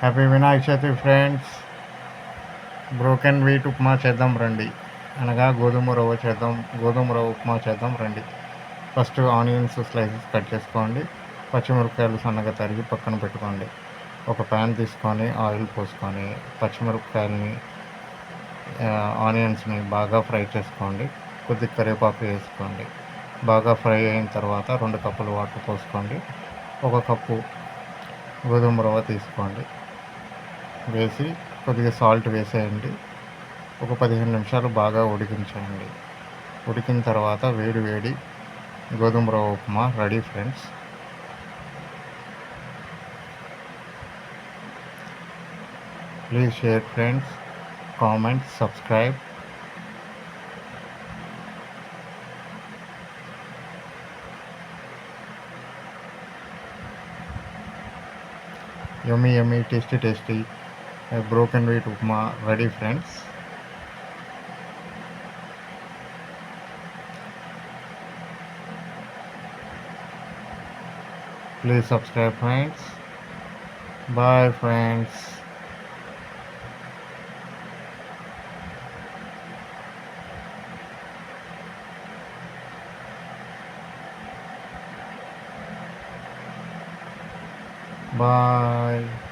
Happy Vinayaka Chavithi friends. Broken wheat upma చేద్దాం రండి. అనగా గోధుమ రవ్వ ఉప్మా చేద్దాం రండి. ఫస్ట్ ఆనియన్స్ స్లైసెస్ కట్ చేసుకోండి. పచ్చిమిరపకాయలు సన్నగా తరిగి పక్కన పెట్టుకోండి. ఒక ప్యాన్ తీసుకొని ఆయిల్ పోసుకొని పచ్చిమిరపకాయలని ఆనియన్స్ని బాగా ఫ్రై చేసుకోండి. కొద్దిగా కరివేపాకు వేసుకోండి. బాగా ఫ్రై అయిన తర్వాత 2 కప్పులు వాటర్ పోసుకోండి. 1 కప్పు గోధుమ రవ్వ తీసుకోండి. వేసి కొద్దిగా సాల్ట్ వేసేయండి. ఒక 15 నిమిషాలు బాగా ఉడికించండి. ఉడికిన తర్వాత వేడి వేడి గోధుమ రవ్వ upma ready friends. Please share friends, comment, subscribe. Yummy, tasty. Broken wheat upma ready friends. Please subscribe friends. Bye friends. Bye.